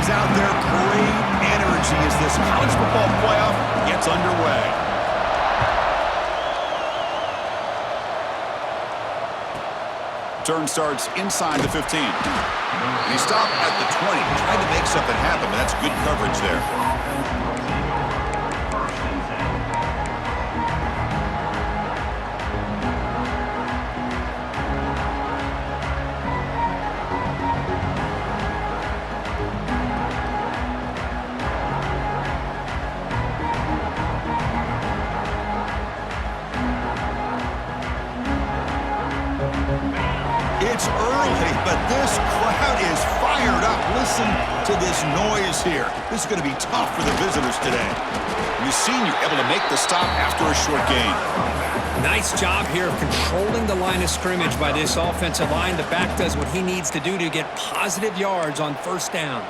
fans out there, great energy as this college football playoff gets underway. Turn starts inside the 15. And he stopped at the 20, trying to make something happen, but that's good coverage there. It's early, but this crowd is fired up. Listen to this noise here. This is going to be tough for the visitors today. You've seen you're able to make the stop after a short gain. Nice job here of controlling the line of scrimmage by this offensive line. The back does what he needs to do to get positive yards on first down.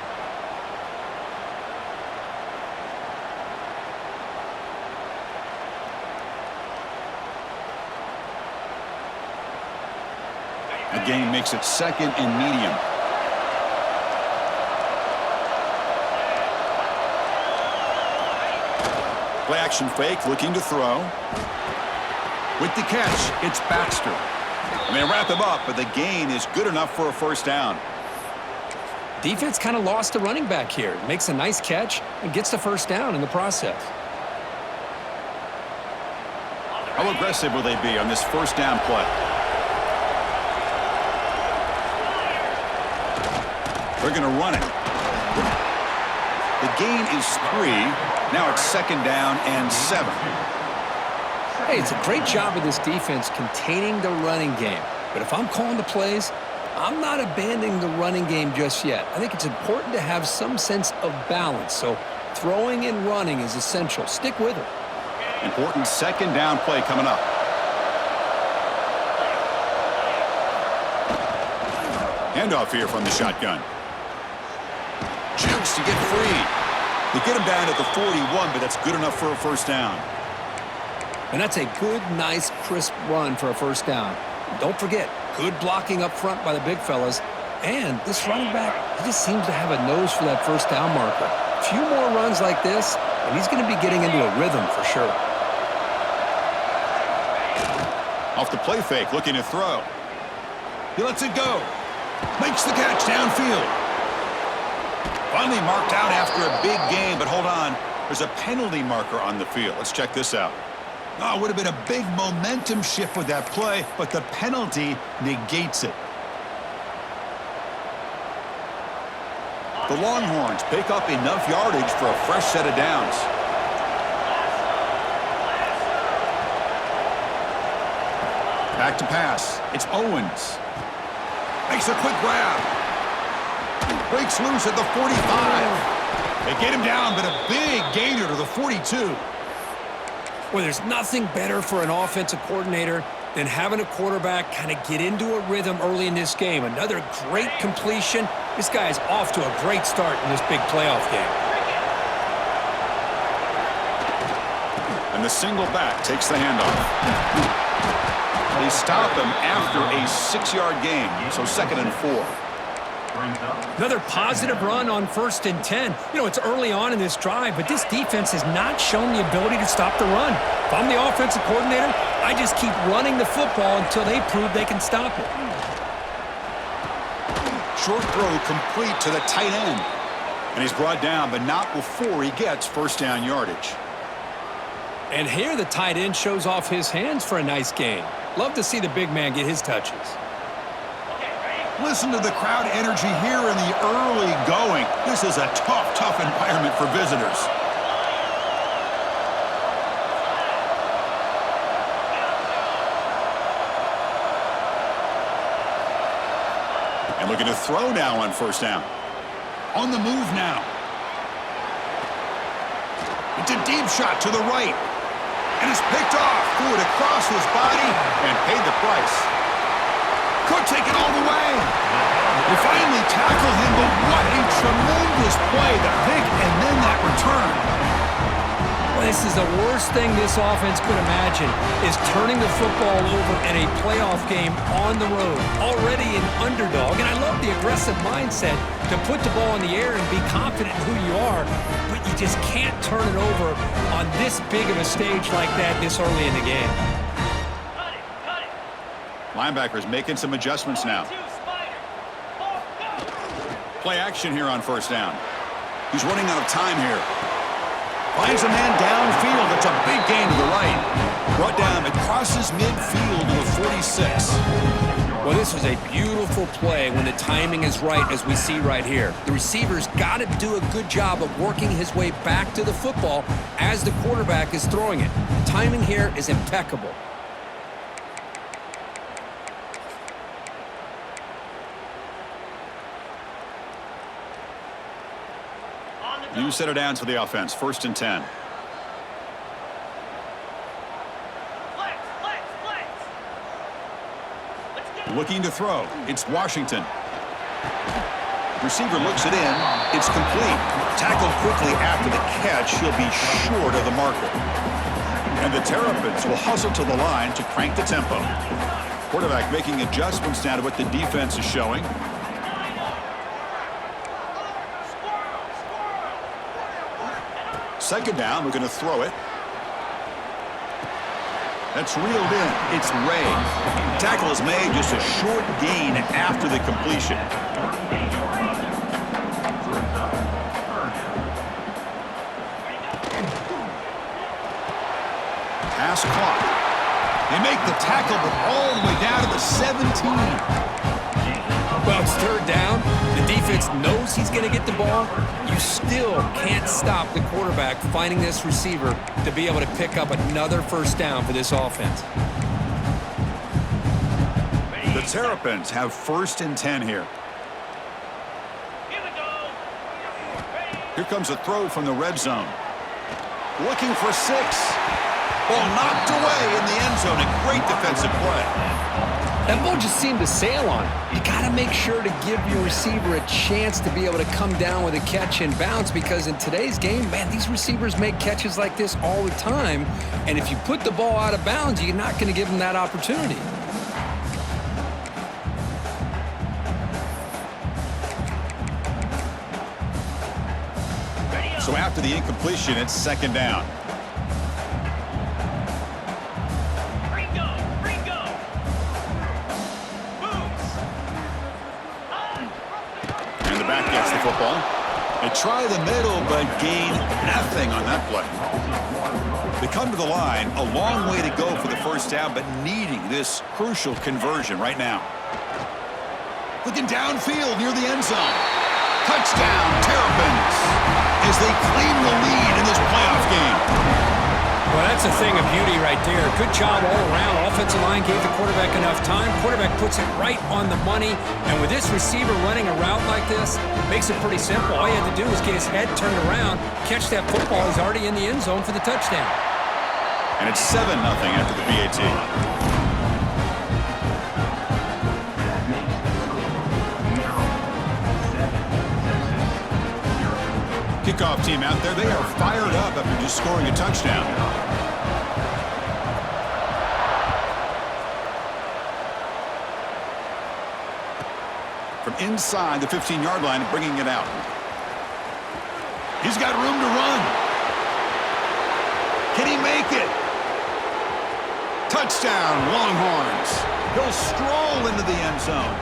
The gain makes it second and medium. Play action fake, looking to throw. With the catch, it's Baxter. And they wrap him up, but the gain is good enough for a first down. Defense kind of lost the running back here. Makes a nice catch and gets the first down in the process. How aggressive will they be on this first down play? They're going to run it. The gain is 3. Now it's second down and 7. Hey, it's a great job of this defense containing the running game. But if I'm calling the plays, I'm not abandoning the running game just yet. I think it's important to have some sense of balance. So throwing and running is essential. Stick with it. Important second down play coming up. Handoff here from the shotgun. Chance to get free. They get him down at the 41, but that's good enough for a first down. And that's a good, nice, crisp run for a first down. Don't forget, good blocking up front by the big fellas. And this running back, he just seems to have a nose for that first down marker. A few more runs like this, and he's going to be getting into a rhythm for sure. Off the play fake, looking to throw. He lets it go. Makes the catch downfield. Finally marked out after a big gain, but hold on. There's a penalty marker on the field. Let's check this out. Oh, it would have been a big momentum shift with that play, but the penalty negates it. The Longhorns pick up enough yardage for a fresh set of downs. Back to pass. It's Owens. Makes a quick grab. Breaks loose at the 45. They get him down, but a big gainer to the 42. Well, there's nothing better for an offensive coordinator than having a quarterback kind of get into a rhythm early in this game. Another great completion. This guy is off to a great start in this big playoff game. And the single back takes the handoff. They stop him after a 6-yard gain, so second and 4. Another positive run on 1st and 10. You know, it's early on in this drive, but this defense has not shown the ability to stop the run. If I'm the offensive coordinator, I just keep running the football until they prove they can stop it. Short throw complete to the tight end. And he's brought down, but not before he gets first down yardage. And here the tight end shows off his hands for a nice gain. Love to see the big man get his touches. Listen to the crowd energy here in the early going. This is a tough environment for visitors. And looking to throw now on first down. On the move now. It's a deep shot to the right. And it's picked off. Threw it across his body and paid the price. Could take it all the way. They finally tackled him, but what a tremendous play. The pick and then that return. This is the worst thing this offense could imagine, is turning the football over in a playoff game on the road. Already an underdog, and I love the aggressive mindset to put the ball in the air and be confident in who you are, but you just can't turn it over on this big of a stage like that this early in the game. Linebackers making some adjustments now. Play action here on first down. He's running out of time here. Finds a man downfield. It's a big gain to the right. Brought down. It crosses midfield to the 46. Well, this was a beautiful play when the timing is right, as we see right here. The receiver's got to do a good job of working his way back to the football as the quarterback is throwing it. The timing here is impeccable. You set it down to the offense. 1st and 10. Looking to throw. It's Washington. Receiver looks it in. It's complete. Tackled quickly after the catch. He'll be short of the marker. And the Terrapins will hustle to the line to crank the tempo. Quarterback making adjustments now to what the defense is showing. Second down, we're going to throw it. That's reeled in. It's Ray. Tackle is made, just a short gain after the completion. Pass caught. They make the tackle, but all the way down to the 17. Well, it's third down. The defense knows he's going to get the ball. You still can't stop the quarterback finding this receiver to be able to pick up another first down for this offense. The Terrapins have 1st and 10 here. Here comes a throw from the red zone. Looking for 6. Ball knocked away in the end zone. A great defensive play. That ball just seemed to sail on it. You got to make sure to give your receiver a chance to be able to come down with a catch and bounce, because in today's game, man, these receivers make catches like this all the time. And if you put the ball out of bounds, you're not going to give them that opportunity. So after the incompletion, it's second down. Football. They try the middle, but gain nothing on that play. They come to the line, a long way to go for the first down, but needing this crucial conversion right now. Looking downfield near the end zone. Touchdown, Terrapins, as they claim the lead in this playoff game. Well, that's a thing of beauty right there. Good job all around. Offensive line gave the quarterback enough time. Quarterback puts it right on the money. And with this receiver running a route like this, makes it pretty simple. All you had to do was get his head turned around, catch that football. He's already in the end zone for the touchdown. And it's 7-0 after the PAT. Kickoff team out there, they are fired up after just scoring a touchdown. From inside the 15-yard line, bringing it out. He's got room to run. Can he make it? Touchdown, Longhorns. He'll stroll into the end zone.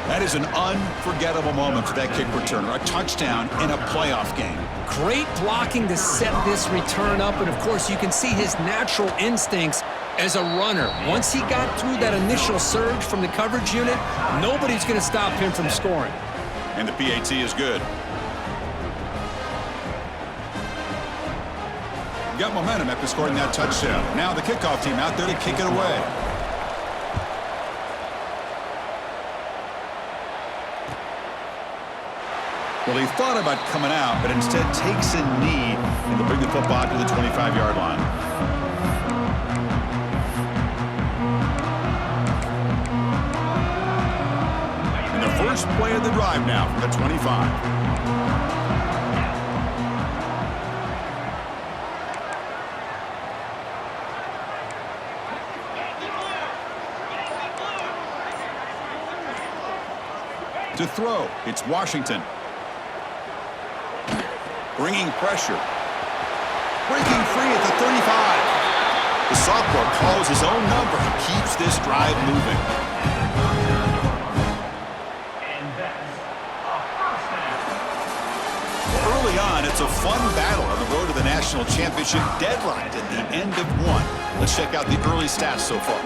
That is an unforgettable moment for that kick returner. A touchdown in a playoff game. Great blocking to set this return up, and of course you can see his natural instincts as a runner. Once he got through that initial surge from the coverage unit, nobody's going to stop him from scoring. And the PAT is good. Got momentum after scoring that touchdown. Now the kickoff team out there to kick it away. Well, he thought about coming out, but instead takes a knee and to bring the football to the 25-yard line. And the first play of the drive now from the 25. To throw, it's Washington. Bringing pressure. Breaking free at the 35. The sophomore calls his own number and keeps this drive moving. Early on, it's a fun battle on the road to the national championship, deadlocked at the end of one. Let's check out the early stats so far.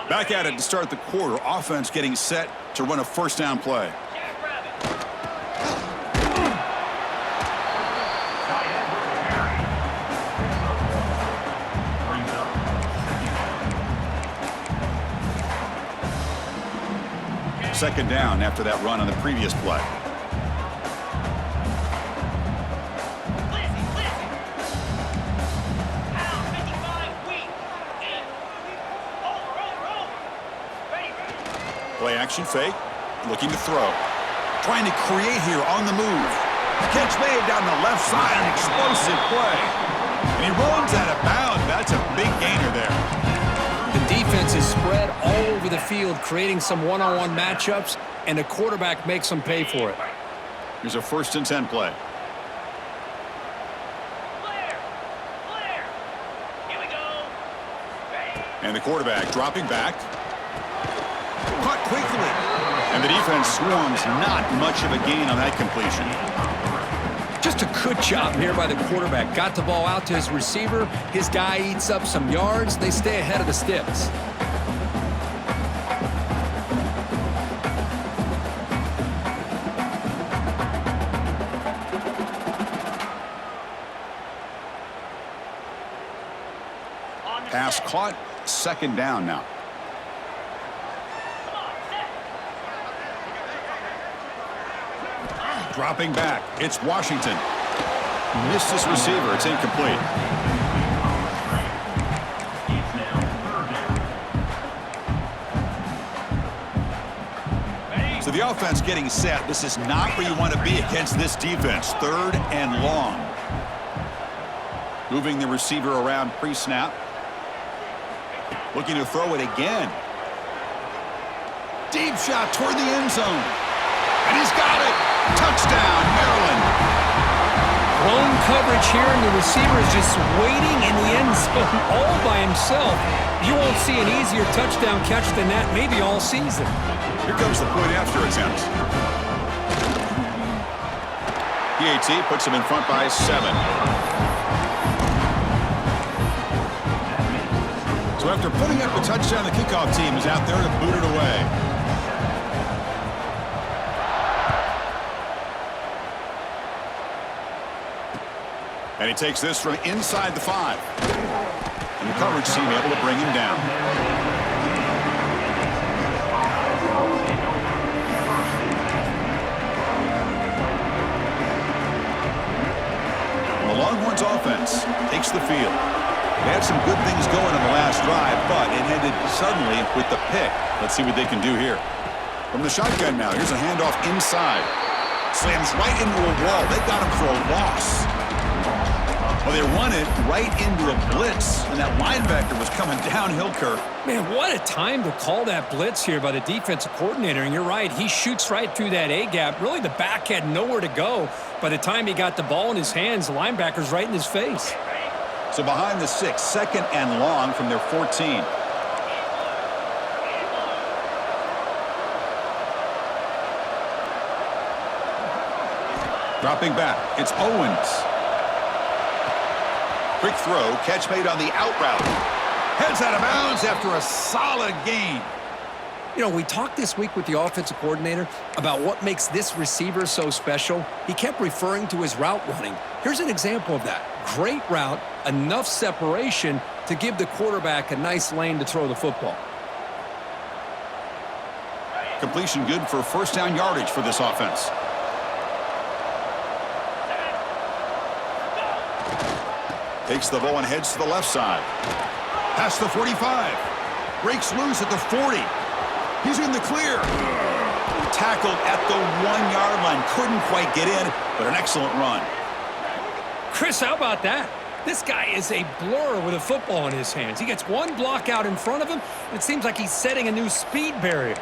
Back at it to start the quarter. Offense getting set to run a first down play. Second down after that run on the previous play. Play action fake, looking to throw. Trying to create here on the move. Catch made down the left side, an explosive play. And he runs out of bounds. That's a big gainer there. The defense is spread all over the field, creating some one-on-one matchups, and the quarterback makes them pay for it. Here's a 1st and 10 play. Here we go. And the quarterback dropping back. Caught quickly. And the defense swarms. Not much of a gain on that completion. Just a good job here by the quarterback. Got the ball out to his receiver. His guy eats up some yards. They stay ahead of the sticks. Pass caught. Second down now. Dropping back, it's Washington. Missed his receiver, it's incomplete. So the offense getting set. This is not where you want to be against this defense. 3rd and long. Moving the receiver around pre-snap. Looking to throw it again. Deep shot toward the end zone. And he's got it. Touchdown, Maryland. Blown coverage here, and the receiver is just waiting in the end zone all by himself. You won't see an easier touchdown catch than that maybe all season. Here comes the point after attempt. PAT puts him in front by 7. So after putting up the touchdown, the kickoff team is out there to boot it away. And he takes this from inside the 5. And the coverage team able to bring him down. And the Longhorns offense takes the field. They had some good things going in the last drive, but it ended suddenly with the pick. Let's see what they can do here. From the shotgun now, here's a handoff inside. Slams right into a wall. They got him for a loss. Well, they run it right into a blitz, and that linebacker was coming downhill, Kirk. Man, what a time to call that blitz here by the defensive coordinator. And you're right, he shoots right through that A-gap. Really, the back had nowhere to go. By the time he got the ball in his hands, the linebacker's right in his face. So behind the 6, 2nd and long from their 14. Dropping back, it's Owens. Quick throw, catch made on the out route. Heads out of bounds after a solid gain. You know, we talked this week with the offensive coordinator about what makes this receiver so special. He kept referring to his route running. Here's an example of that. Great route, enough separation to give the quarterback a nice lane to throw the football. Completion good for 1st down yardage for this offense. Takes the ball and heads to the left side. Past the 45. Breaks loose at the 40. He's in the clear. Tackled at the 1-yard line. Couldn't quite get in, but an excellent run. Chris, how about that? This guy is a blur with a football in his hands. He gets one block out in front of him, and it seems like he's setting a new speed barrier.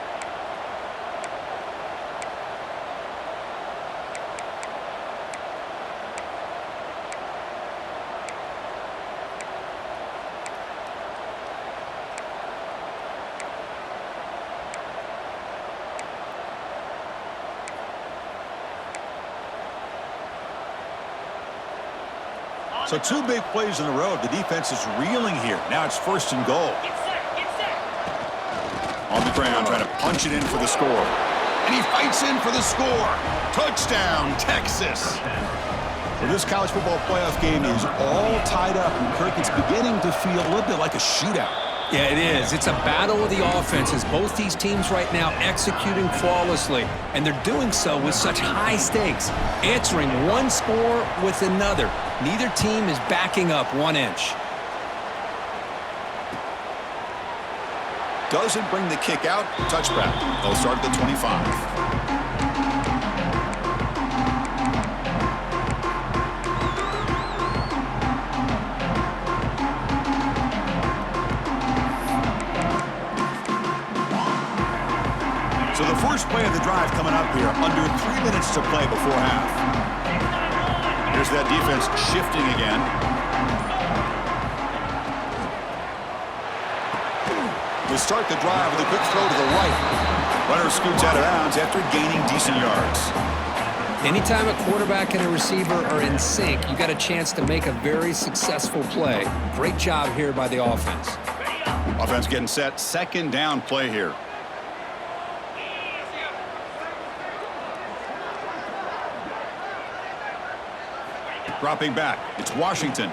So 2 big plays in a row. The defense is reeling here. Now it's 1st and goal. Get set. On the ground, trying to punch it in for the score. And he fights in for the score. Touchdown, Texas. Well, this college football playoff game is all tied up, and Kirk, it's beginning to feel a little bit like a shootout. Yeah, it is. It's a battle of the offenses. Both these teams right now executing flawlessly, and they're doing so with such high stakes, answering one score with another. Neither team is backing up 1 inch. Doesn't bring the kick out. Touchback. They'll start at the 25. So the first play of the drive coming up here. Under 3 minutes to play before half. Here's that defense shifting again. They start the drive with a quick throw to the right. Runner scoots out of bounds after gaining decent yards. Anytime a quarterback and a receiver are in sync, you got a chance to make a very successful play. Great job here by the offense. Offense getting set. 2nd down play here. Dropping back. It's Washington.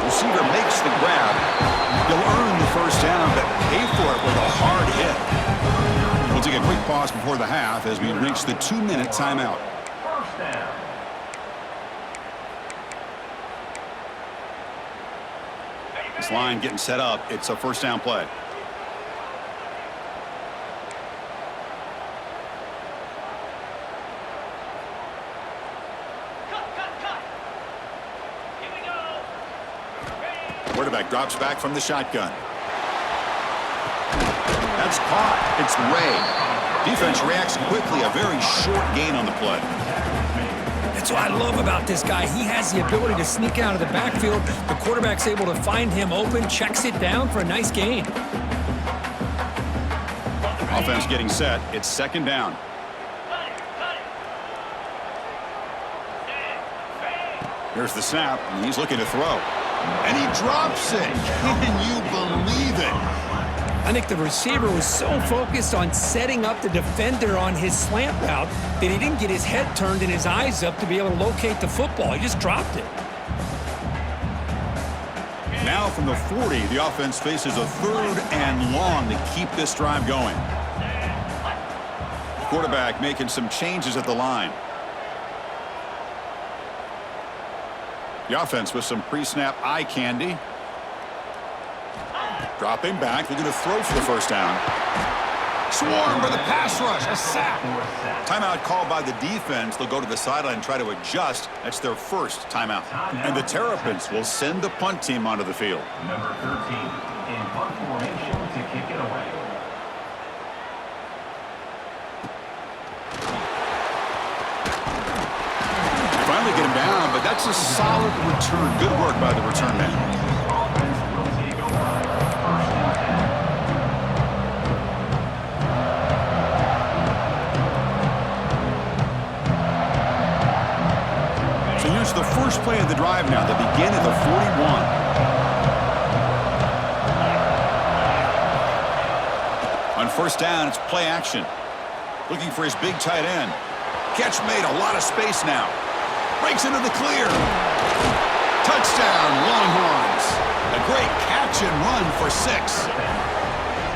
Receiver makes the grab. He'll earn the 1st down, but pay for it with a hard hit. We'll take a quick pause before the half as we reach the 2-minute timeout. This line getting set up. It's a 1st down play. Quarterback drops back from the shotgun. That's caught. It's Ray. Defense reacts quickly. A very short gain on the play. That's what I love about this guy. He has the ability to sneak out of the backfield. The quarterback's able to find him open, checks it down for a nice gain. Offense getting set. It's 2nd down. Here's the snap, and he's looking to throw. And he drops it. Can you believe it? I think the receiver was so focused on setting up the defender on his slant route that he didn't get his head turned and his eyes up to be able to locate the football. He just dropped it. Now from the 40, the offense faces a 3rd and long to keep this drive going. Quarterback making some changes at the line. The offense with some pre-snap eye candy. Dropping back, they're going to throw for the 1st down. Swarmed by the pass rush, a sack. Timeout called by the defense. They'll go to the sideline and try to adjust. That's their 1st timeout. And the Terrapins will send the punt team onto the field. Number 13 in punt formation to kick it away. Finally get him down, but that's a solid return. Good work by the return man. So here's the first play of the drive now. They begin at the 41. On 1st down, it's play action. Looking for his big tight end. Catch made, a lot of space now. Breaks into the clear. Touchdown, Longhorns. A great catch and run for 6.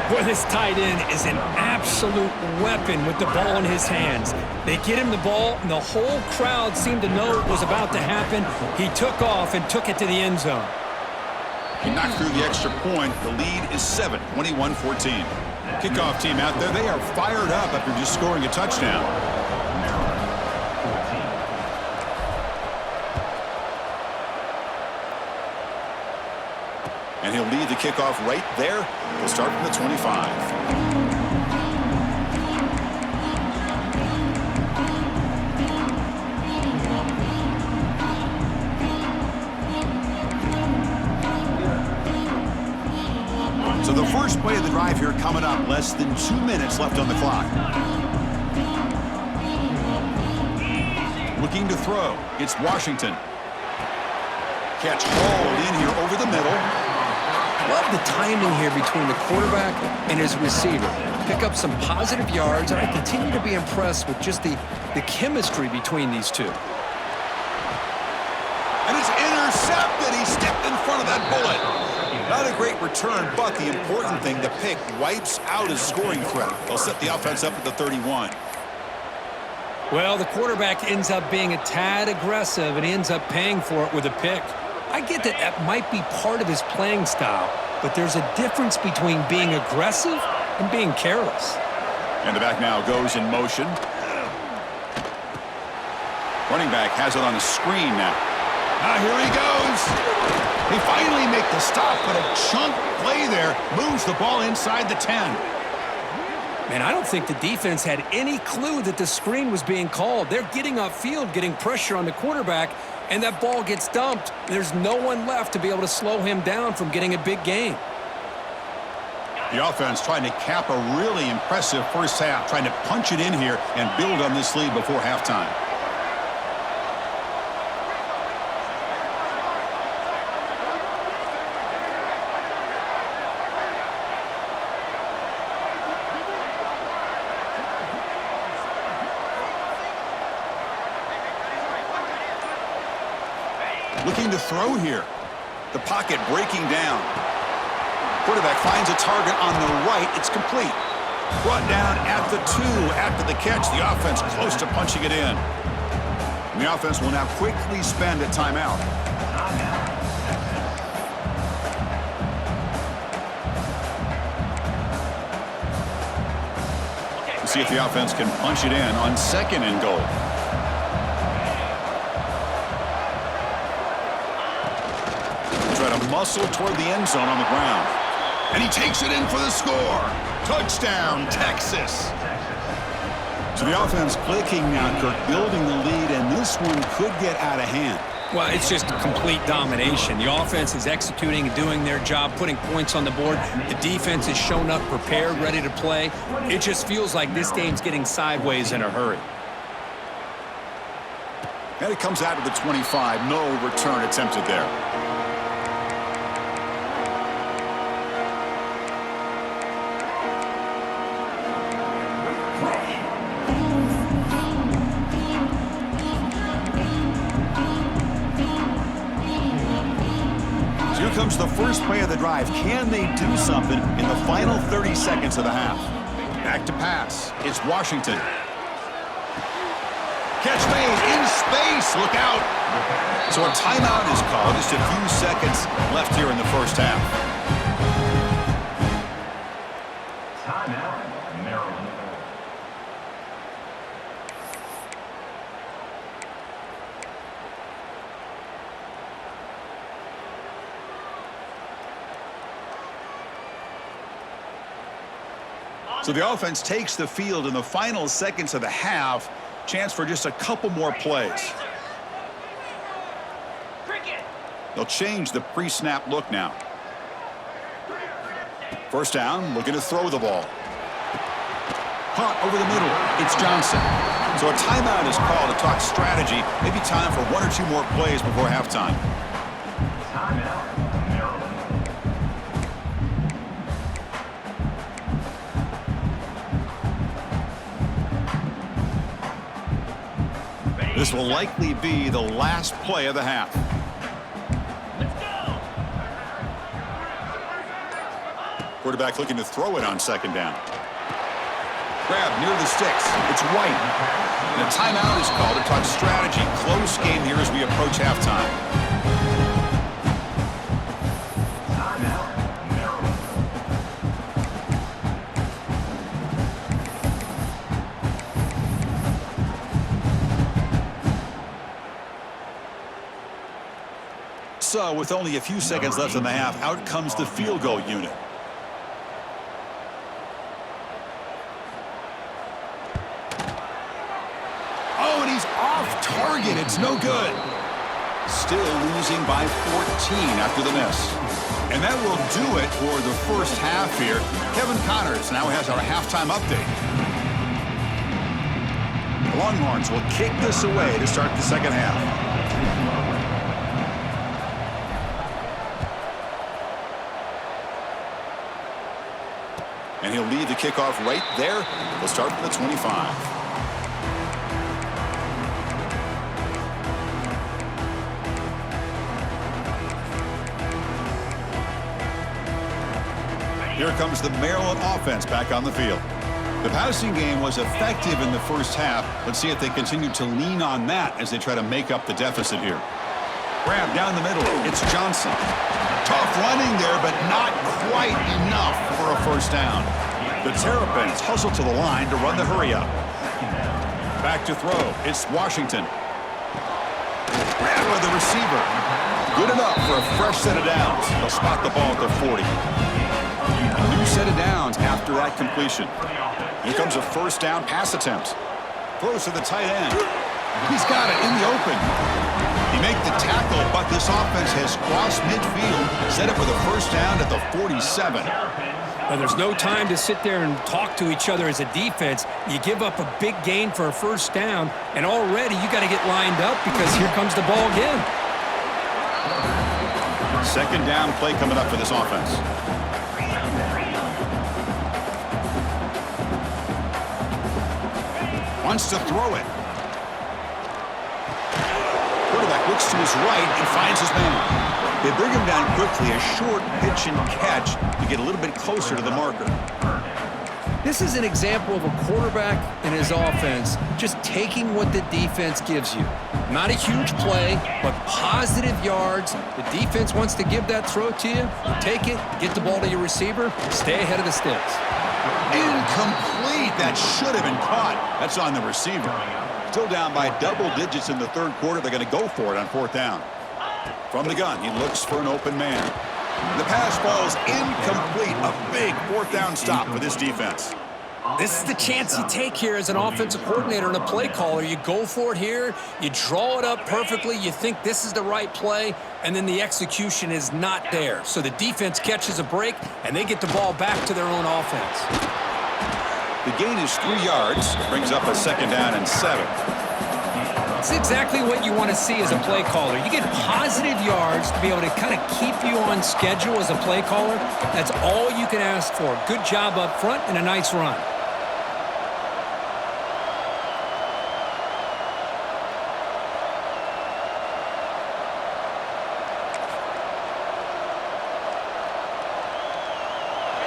Boy, this tight end is an absolute weapon with the ball in his hands. They get him the ball, and the whole crowd seemed to know it was about to happen. He took off and took it to the end zone. He knocked through the extra point. The lead is 7, 21-14. Kickoff team out there, they are fired up after just scoring a touchdown. And he'll lead the kickoff right there. He'll start from the 25. So the first play of the drive here coming up. Less than 2 minutes left on the clock. Looking to throw. It's Washington. Catch hauled in here over the middle. Love the timing here between the quarterback and his receiver. Pick up some positive yards, and I continue to be impressed with just the chemistry between these two. And it's intercepted. He stepped in front of that bullet. Not a great return, but the important thing, the pick wipes out his scoring threat. They'll set the offense up at the 31. Well, the quarterback ends up being a tad aggressive, and he ends up paying for it with a pick. I get that that might be part of his playing style, but there's a difference between being aggressive and being careless. And the back now goes in motion. Running back has it on a screen now. Here he goes. They finally make the stop, but a chunk play there moves the ball inside the 10. Man, I don't think the defense had any clue that the screen was being called. They're getting upfield, getting pressure on the quarterback, and that ball gets dumped. There's no one left to be able to slow him down from getting a big gain. The offense trying to cap a really impressive first half, trying to punch it in here and build on this lead before halftime. Looking to throw here. The pocket breaking down. Quarterback finds a target on the right. It's complete. Brought down at the 2 after the catch. The offense close to punching it in. And the offense will now quickly spend a timeout. Let's see if the offense can punch it in on 2nd and goal. Try to muscle toward the end zone on the ground. And he takes it in for the score. Touchdown, Texas. So the offense clicking now, Kirk, building the lead, and this one could get out of hand. Well, it's just complete domination. The offense is executing and doing their job, putting points on the board. The defense has shown up prepared, ready to play. It just feels like this game's getting sideways in a hurry. And it comes out of the 25. No return attempted there. Here comes the first play of the drive. Can they do something in the final 30 seconds of the half? Back to pass. It's Washington. Catch made in space. Look out. So a timeout is called. Just a few seconds left here in the first half. Timeout, Maryland. So the offense takes the field in the final seconds of the half. Chance for just a couple more plays. They'll change the pre-snap look now. First down, looking to throw the ball. Caught over the middle. It's Johnson. So a timeout is called to talk strategy. Maybe time for 1 or 2 more plays before halftime. Timeout, Maryland. This will likely be the last play of the half. Quarterback looking to throw it on 2nd down. Grab near the sticks. It's White. And a timeout is called to talk strategy. Close game here as we approach halftime. So with only a few seconds left in the half, out comes the field goal unit. Oh, and he's off target. It's no good. Still losing by 14 after the miss. And that will do it for the first half here. Kevin Connors now has our halftime update. The Longhorns will kick this away to start the second half. And he'll lead the kickoff right there. We'll start from the 25. Here comes the Maryland offense back on the field. The passing game was effective in the first half. Let's see if they continue to lean on that as they try to make up the deficit here. Grab down the middle. It's Johnson. Tough running there, but not quite enough for a first down. The Terrapins hustle to the line to run the hurry-up. Back to throw. It's Washington. Grab by the receiver. Good enough for a fresh set of downs. They'll spot the ball at the 40. A new set of downs after that completion. Here comes a first down pass attempt. Throws to the tight end. He's got it in the open. He made the tackle, but this offense has crossed midfield, set up with a first down at the 47. Well, there's no time to sit there and talk to each other as a defense. You give up a big gain for a first down, and already you got to get lined up because here comes the ball again. Second down play coming up for this offense. Wants to throw it. Quarterback looks to his right and finds his man. They bring him down quickly, a short pitch and catch to get a little bit closer to the marker. This is an example of a quarterback and his offense just taking what the defense gives you. Not a huge play, but positive yards. The defense wants to give that throw to you. You take it, get the ball to your receiver, stay ahead of the sticks. Incomplete. That should have been caught. That's on the receiver. Still down by double digits in the third quarter. They're going to go for it on fourth down. From the gun, he looks for an open man. The pass ball is incomplete. A big fourth down stop for this defense. This is the chance you take here as an offensive coordinator and a play caller. You go for it here, you draw it up perfectly, you think this is the right play, and then the execution is not there. So the defense catches a break, and they get the ball back to their own offense. The gain is 3 yards. Brings up a second down and 7. It's exactly what you want to see as a play caller. You get positive yards to be able to kind of keep you on schedule as a play caller. That's all you can ask for. Good job up front and a nice run.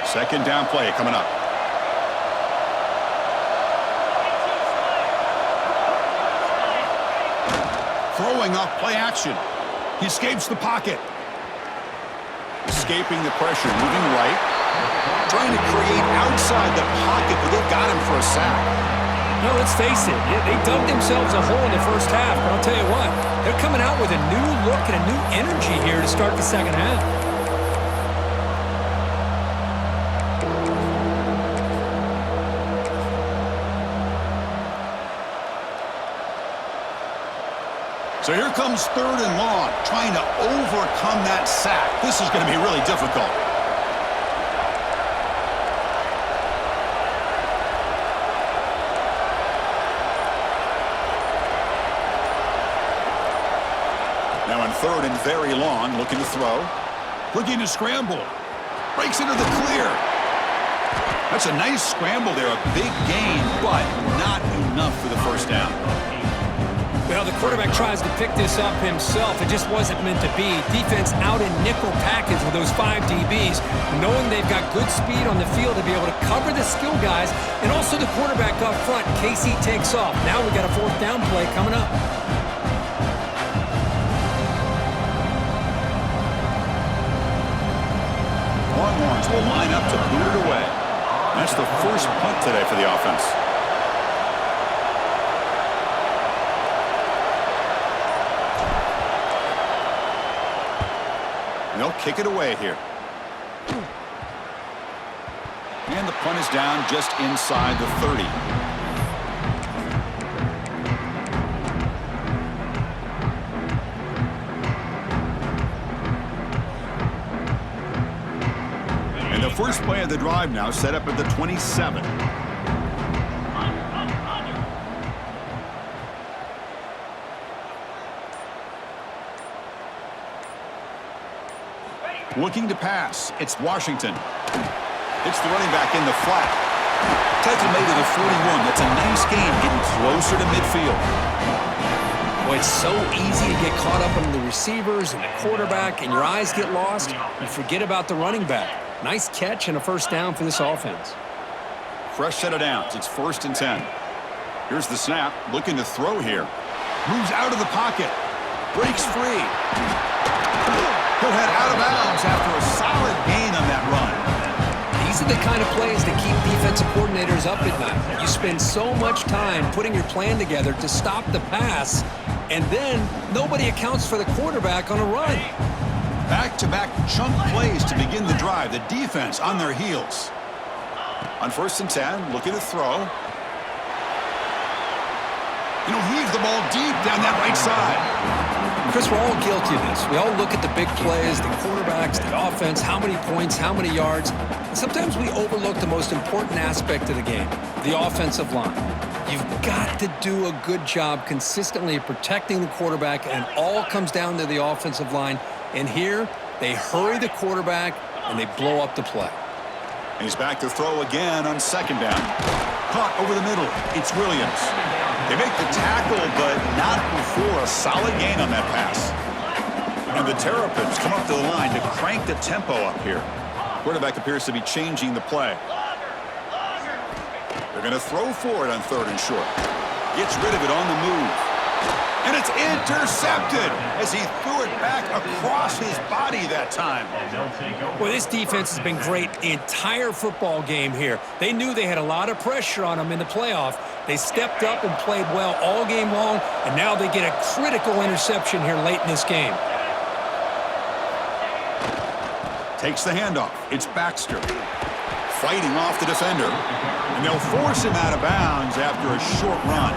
Second down play coming up. Throwing off play action. He escapes the pocket. Escaping the pressure, moving right. Trying to create outside the pocket, but they've got him for a sack. No, let's face it. They dug themselves a hole in the first half, but I'll tell you what. They're coming out with a new look and a new energy here to start the second half. So here comes third and long, trying to overcome that sack. This is going to be really difficult. Now in third and very long, looking to throw. Looking to scramble. Breaks into the clear. That's a nice scramble there, a big gain, but not enough for the first down. Well, the quarterback tries to pick this up himself. It just wasn't meant to be. Defense out in nickel package with those 5 DBs, knowing they've got good speed on the field to be able to cover the skill guys, and also the quarterback up front in case he takes off. Now we got a fourth down play coming up. Longhorns will line up to boot it away. That's the first punt today for the offense. And they'll kick it away here. And the punt is down just inside the 30. And the first play of the drive now set up at the 27. Looking to pass. It's Washington. It's the running back in the flat. Tackle made at the 41. That's a nice gain, getting closer to midfield. Boy, it's so easy to get caught up on the receivers and the quarterback, and your eyes get lost. You forget about the running back. Nice catch and a first down for this offense. Fresh set of downs. It's 1st and 10. Here's the snap. Looking to throw here. Moves out of the pocket. Breaks free. He'll head out of bounds after a solid gain on that run. These are the kind of plays that keep defensive coordinators up at night. You spend so much time putting your plan together to stop the pass, and then nobody accounts for the quarterback on a run. Back-to-back chunk plays to begin the drive. The defense on their heels. On 1st and 10, looking to throw. And he'll heave the ball deep down that right side. Chris, we're all guilty of this. We all look at the big plays, the quarterbacks, the offense, how many points, how many yards. And sometimes we overlook the most important aspect of the game, the offensive line. You've got to do a good job consistently protecting the quarterback, and it all comes down to the offensive line. And here, they hurry the quarterback, and they blow up the play. And he's back to throw again on 2nd down. Caught over the middle. It's Williams. They make the tackle, but not before a solid gain on that pass. And the Terrapins come up to the line to crank the tempo up here. Quarterback appears to be changing the play. They're going to throw for it on 3rd and short. Gets rid of it on the move. And it's intercepted as he threw it back across his body that time. Well, this defense has been great the entire football game here. They knew they had a lot of pressure on them in the playoff. They stepped up and played well all game long, and now they get a critical interception here late in this game. Takes the handoff. It's Baxter. Fighting off the defender. And they'll force him out of bounds after a short run.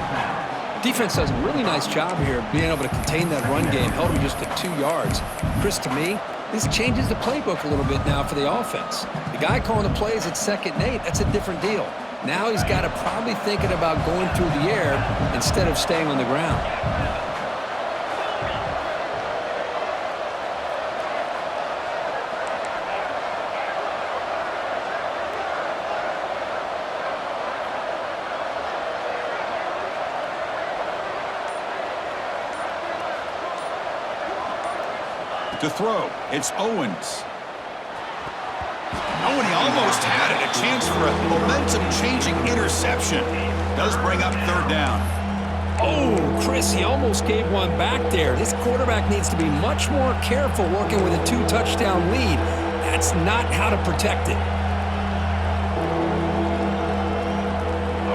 Defense does a really nice job here of being able to contain that run game, held him just to 2 yards. Chris, to me, this changes the playbook a little bit now for the offense. The guy calling the plays at 2nd and 8, that's a different deal. Now he's got to probably thinking about going through the air instead of staying on the ground. To throw, it's Owens. Oh, and he almost had it. A chance for a momentum-changing interception. Does bring up 3rd down. Oh, Chris, he almost gave one back there. This quarterback needs to be much more careful working with a 2-touchdown lead. That's not how to protect it.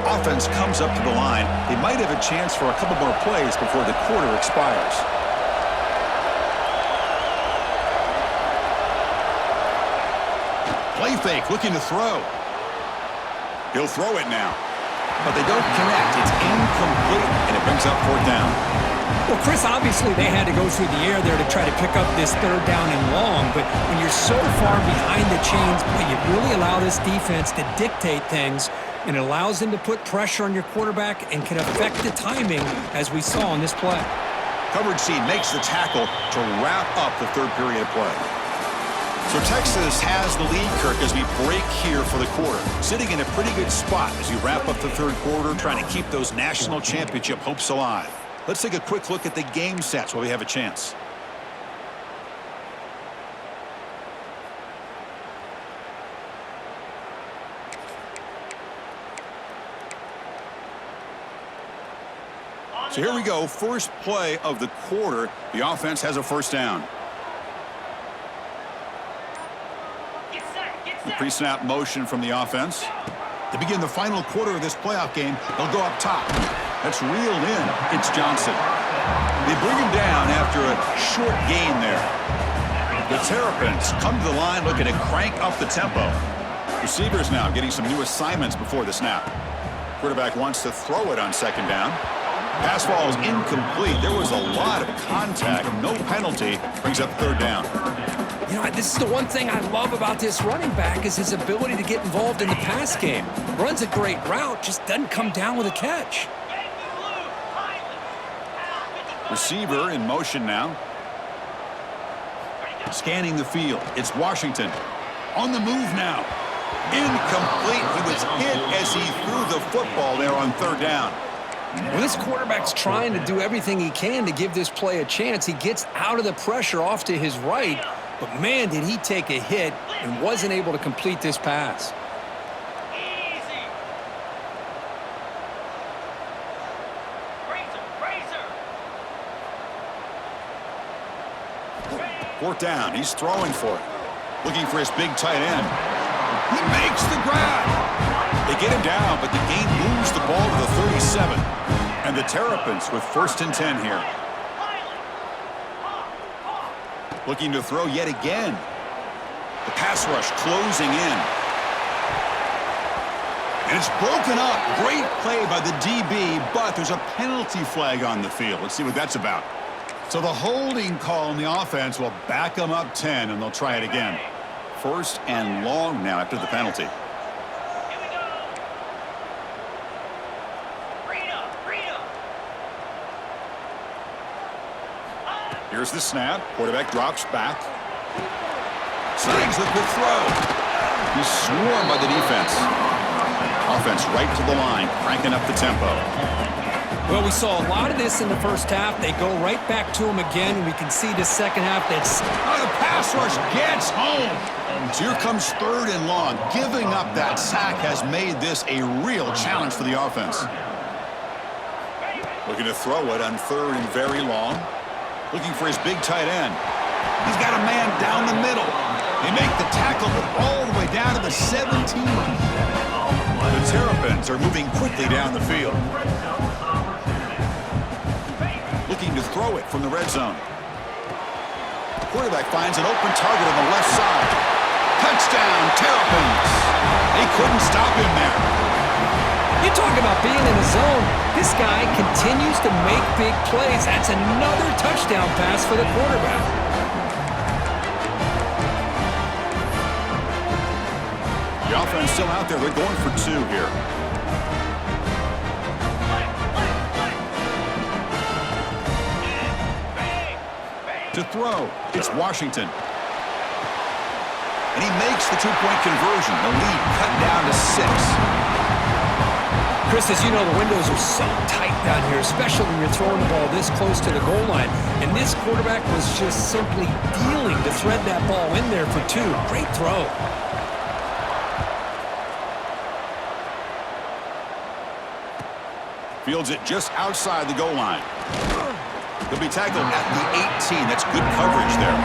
Offense comes up to the line. They might have a chance for a couple more plays before the quarter expires. Play fake, looking to throw. He'll throw it now. But they don't connect. It's incomplete, and it brings up 4th down. Well, Chris, obviously they had to go through the air there to try to pick up this 3rd down and long, but when you're so far behind the chains, you really allow this defense to dictate things, and it allows them to put pressure on your quarterback and can affect the timing, as we saw in this play. Coverage C makes the tackle to wrap up the 3rd period of play. So Texas has the lead, Kirk, as we break here for the quarter. Sitting in a pretty good spot as you wrap up the 3rd quarter, trying to keep those national championship hopes alive. Let's take a quick look at the game sets while we have a chance. So here we go, first play of the quarter. The offense has a 1st down. The pre-snap motion from the offense. To begin the final quarter of this playoff game, they'll go up top. That's reeled in. It's Johnson. They bring him down after a short gain there. The Terrapins come to the line looking to crank up the tempo. Receivers now getting some new assignments before the snap. Quarterback wants to throw it on second down. Pass ball is incomplete. There was a lot of contact. No penalty. Brings up third down. You know, this is the one thing I love about this running back is his ability to get involved in the pass game. Runs a great route, just doesn't come down with a catch. Receiver in motion now. Scanning the field. It's Washington. On the move now. Incomplete. He was hit as he threw the football there on third down. When this quarterback's trying to do everything he can to give this play a chance, he gets out of the pressure off to his right, but man, did he take a hit and wasn't able to complete this pass. Fourth down. He's throwing for it. Looking for his big tight end. He makes the grab. They get him down, but the gain moves the ball to the 37. And the Terrapins with 1st and 10 here. Looking to throw yet again. The pass rush closing in. And it's broken up. Great play by the DB, but there's a penalty flag on the field. Let's see what that's about. So the holding call in the offense will back them up 10, and they'll try it again. 1st and long now after the penalty. Here's the snap. Quarterback drops back. Snags the quick throw. He's swarmed by the defense. Offense right to the line, cranking up the tempo. Well, we saw a lot of this in the first half. They go right back to him again, and we can see the second half. That's the pass rush gets home. So here comes 3rd and long. Giving up that sack has made this a real challenge for the offense. Looking to throw it on 3rd and very long. Looking for his big tight end. He's got a man down the middle. They make the tackle all the way down to the 17. The Terrapins are moving quickly down the field. Looking to throw it from the red zone. Quarterback finds an open target on the left side. Touchdown, Terrapins. They couldn't stop him there. You talk about being in the zone. This guy continues to make big plays. That's another touchdown pass for the quarterback. The offense still out there. They're going for 2 here. To throw, it's Washington. And he makes the 2-point conversion. The lead cut down to 6. Chris, as you know, the windows are so tight down here, especially when you're throwing the ball this close to the goal line. And this quarterback was just simply dealing to thread that ball in there for 2. Great throw. Fields it just outside the goal line. He'll be tackled at the 18. That's good coverage there.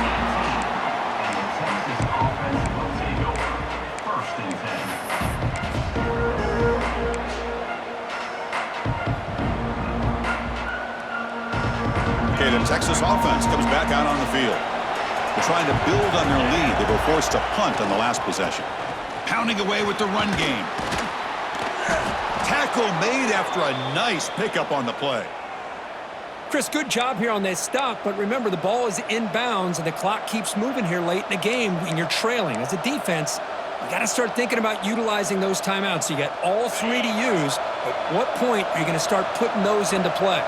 Okay, the Texas offense comes back out on the field. They're trying to build on their lead. They were forced to punt on the last possession. Pounding away with the run game. Tackle made after a nice pickup on the play. Chris, good job here on that stop, but remember the ball is inbounds and the clock keeps moving here late in the game when you're trailing. As a defense, you got to start thinking about utilizing those timeouts. You got all 3 to use, but at what point are you going to start putting those into play?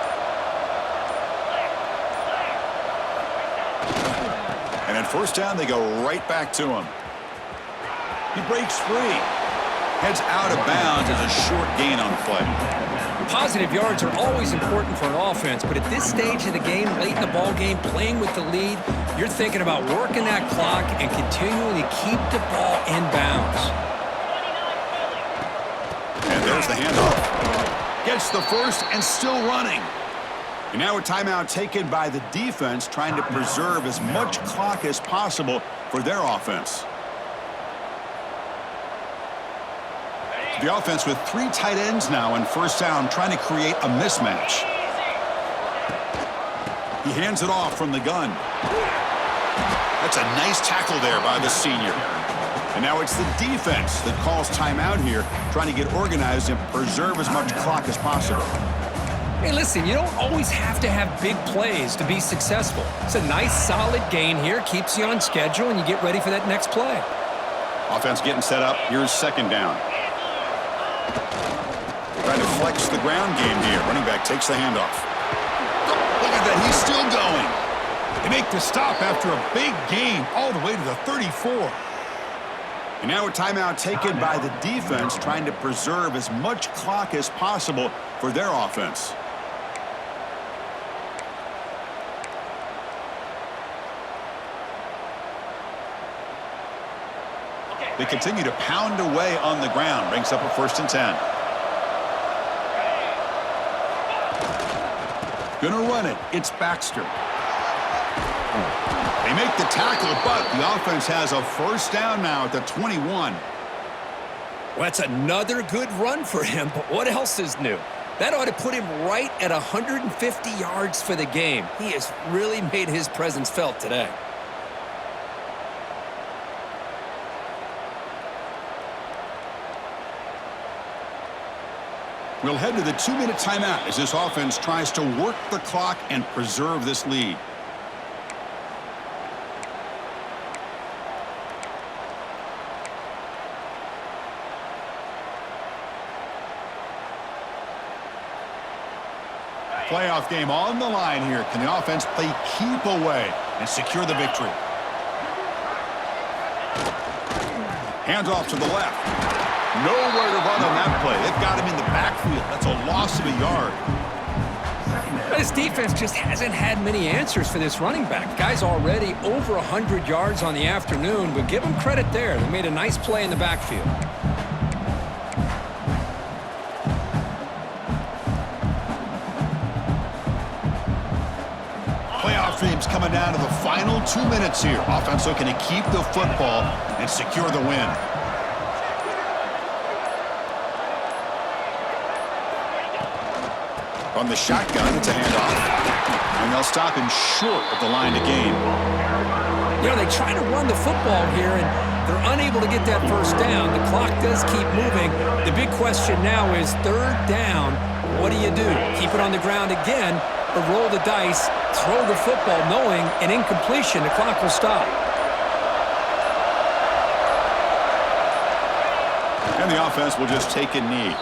And at 1st down, they go right back to him. He breaks free. Heads out of bounds as a short gain on the play. Positive yards are always important for an offense, but at this stage of the game, late in the ball game, playing with the lead, you're thinking about working that clock and continuing to keep the ball in bounds. And there's the handoff. Gets the first and still running. And now a timeout taken by the defense, trying to preserve as much clock as possible for their offense. The offense with 3 tight ends now on 1st down, trying to create a mismatch. He hands it off from the gun. That's a nice tackle there by the senior. And now it's the defense that calls timeout here, trying to get organized and preserve as much clock as possible. Hey, listen, you don't always have to have big plays to be successful. It's a nice, solid gain here, keeps you on schedule, and you get ready for that next play. Offense getting set up. Here's second down. Trying to flex the ground game here. Running back takes the handoff. Look at that. He's still going. They make the stop after a big gain all the way to the 34. And now a timeout taken by the defense, trying to preserve as much clock as possible for their offense. They continue to pound away on the ground. Brings up a 1st and 10. Gonna run it. It's Baxter. They make the tackle, but the offense has a 1st down now at the 21. Well, that's another good run for him, but what else is new? That ought to put him right at 150 yards for the game. He has really made his presence felt today. We'll head to the 2-minute timeout as this offense tries to work the clock and preserve this lead. Playoff game on the line here. Can the offense play keep away and secure the victory? Hands off to the left. Nowhere to run on that play. They've got him in the backfield. That's a loss of a yard. This defense just hasn't had many answers for this running back. The guy's already over 100 yards on the afternoon, but give him credit there. They made a nice play in the backfield. Playoff dreams coming down to the final 2 minutes here. Offense looking to keep the football and secure the win. From the shotgun, it's a handoff. And they'll stop him short of the line to gain. You know, they try to run the football here, and they're unable to get that 1st down. The clock does keep moving. The big question now is 3rd down. What do you do? Keep it on the ground again, or roll the dice, throw the football, knowing an incompletion, the clock will stop. And the offense will just take a knee.